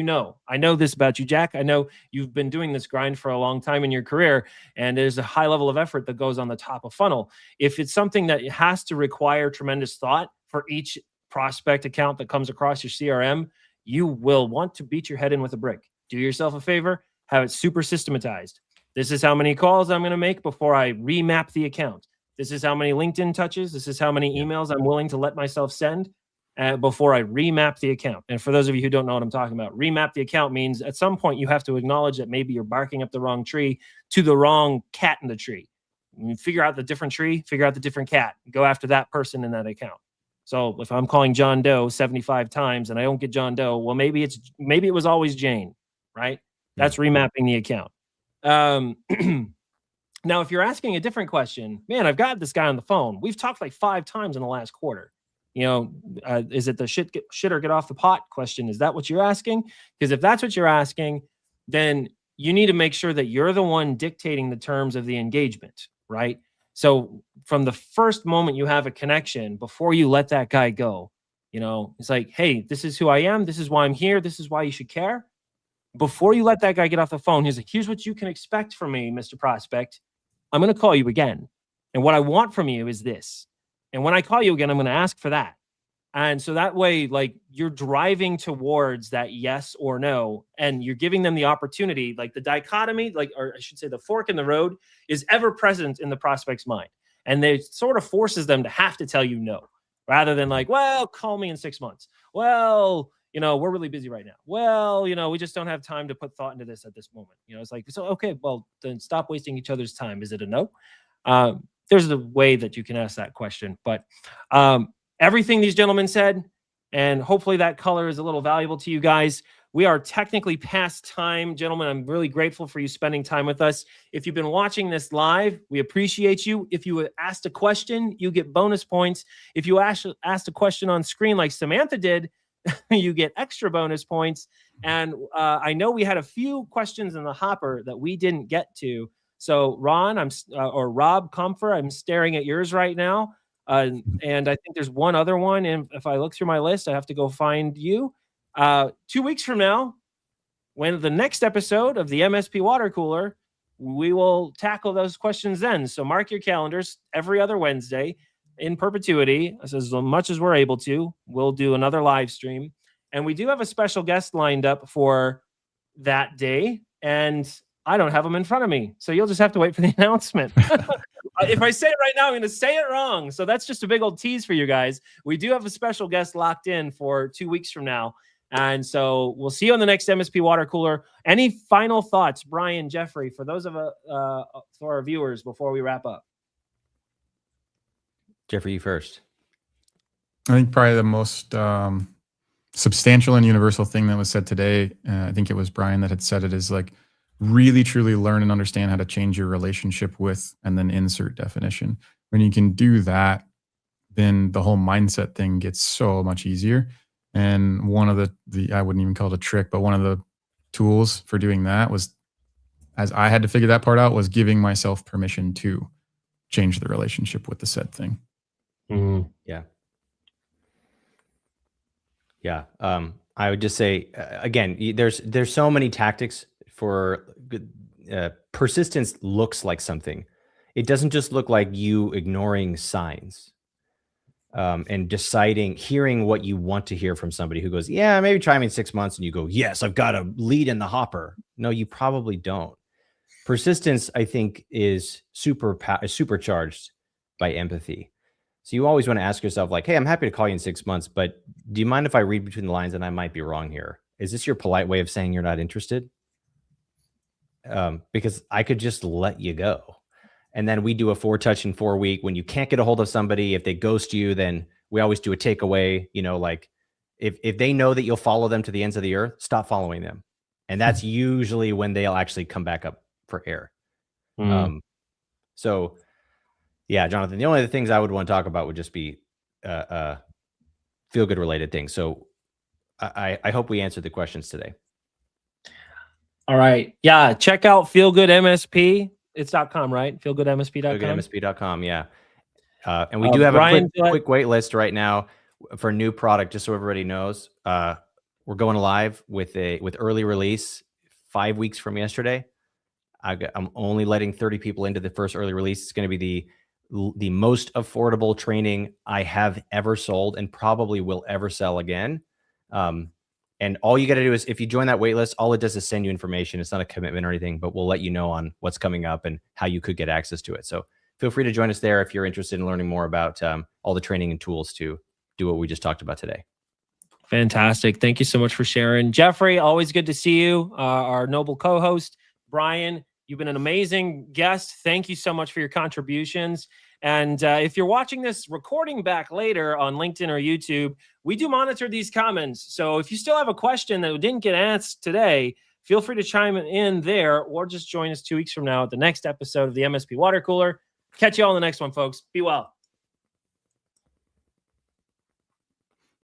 I know this about you, Jack. I know you've been doing this grind for a long time in your career, and there's a high level of effort that goes on the top of funnel. If it's something that has to require tremendous thought for each prospect account that comes across your CRM, you will want to beat your head in with a brick. Do yourself a favor, have it super systematized. This is how many calls I'm going to make before I remap the account. This is how many LinkedIn touches. This is how many emails I'm willing to let myself send before I remap the account. And for those of you who don't know what I'm talking about, remap the account means at some point you have to acknowledge that maybe you're barking up the wrong tree to the wrong cat in the tree. You figure out the different tree, figure out the different cat, go after that person in that account. So if I'm calling John Doe 75 times and I don't get John Doe, well, maybe it was always Jane, right? That's remapping the account. Now, if you're asking a different question, man, I've got this guy on the phone. We've talked like 5 times in the last quarter. Is it the shit or get off the pot question? Is that what you're asking? Because if that's what you're asking, then you need to make sure that you're the one dictating the terms of the engagement, right? So from the first moment you have a connection, before you let that guy go, it's like, hey, this is who I am. This is why I'm here. This is why you should care. Before you let that guy get off the phone, he's like, here's what you can expect from me, Mr. Prospect. I'm going to call you again. And what I want from you is this. And when I call you again, I'm going to ask for that. And so that way, like, you're driving towards that yes or no, and you're giving them the opportunity, like the dichotomy, or I should say the fork in the road is ever present in the prospect's mind. And they sort of forces them to have to tell you no, rather than like, well, call me in 6 months. Well, we're really busy right now. Well, we just don't have time to put thought into this at this moment. It's like, so, okay, well, then stop wasting each other's time. Is it a no? There's a way that you can ask that question, but everything these gentlemen said, and hopefully that color is a little valuable to you guys. We are technically past time, gentlemen. I'm really grateful for you spending time with us. If you've been watching this live, we appreciate you. If you asked a question, you get bonus points. If you asked a question on screen like Samantha did, you get extra bonus points. And I know we had a few questions in the hopper that we didn't get to. So Ron, or Rob Comfer, I'm staring at yours right now. And I think there's one other one. And if I look through my list, I have to go find you. 2 weeks from now, when the next episode of the MSP Water Cooler, we will tackle those questions then. So mark your calendars every other Wednesday in perpetuity, as much as we're able to. We'll do another live stream. And we do have a special guest lined up for that day. And I don't have them in front of me. So you'll just have to wait for the announcement. If I say it right now, I'm going to say it wrong. So that's just a big old tease for you guys. We do have a special guest locked in for 2 weeks from now. And so we'll see you on the next MSP Water Cooler. Any final thoughts, Brian, Jeffrey, for those of for our viewers before we wrap up? Jeffrey, you first. I think probably the most substantial and universal thing that was said today, I think it was Brian that had said it, is like, really truly learn and understand how to change your relationship with, and then insert definition. When you can do that, then the whole mindset thing gets so much easier. And one of the I wouldn't even call it a trick, but one of the tools for doing that was, as I had to figure that part out, was giving myself permission to change the relationship with the said thing. Mm-hmm. Yeah. I would just say, again, there's so many tactics for persistence. Looks like something. It doesn't just look like you ignoring signs and hearing what you want to hear from somebody who goes, yeah, maybe try me in 6 months. And you go, yes, I've got a lead in the hopper. No, you probably don't. Persistence, I think, is supercharged by empathy. So you always want to ask yourself, like, hey, I'm happy to call you in 6 months, but do you mind if I read between the lines and I might be wrong here? Is this your polite way of saying you're not interested? Because I could just let you go. And then we do a 4-touch in 4 week. When you can't get a hold of somebody, if they ghost you, then we always do a takeaway. Like if they know that you'll follow them to the ends of the earth, stop following them. And that's usually when they'll actually come back up for air. So yeah, Jonathan, the only other things I would want to talk about would just be feel good related things. So I hope we answered the questions today. All right. Yeah. Check out Feel Good MSP. It's .com, right? feelgoodmsp.com. feelgoodmsp.com. Yeah. And we do have a quick wait list right now for new product, just so everybody knows. We're going live with early release 5 weeks from yesterday. I'm only letting 30 people into the first early release. It's going to be the most affordable training I have ever sold and probably will ever sell again. And all you got to do is, if you join that wait list, all it does is send you information. It's not a commitment or anything, but we'll let you know on what's coming up and how you could get access to it. So feel free to join us there if you're interested in learning more about all the training and tools to do what we just talked about today. Fantastic. Thank you so much for sharing. Jeffrey, always good to see you. Our noble co-host. Brian, you've been an amazing guest. Thank you so much for your contributions. And if you're watching this recording back later on LinkedIn or YouTube, we do monitor these comments. So if you still have a question that didn't get asked today, feel free to chime in there or just join us 2 weeks from now at the next episode of the MSP Water Cooler. Catch you all in the next one, folks. Be well.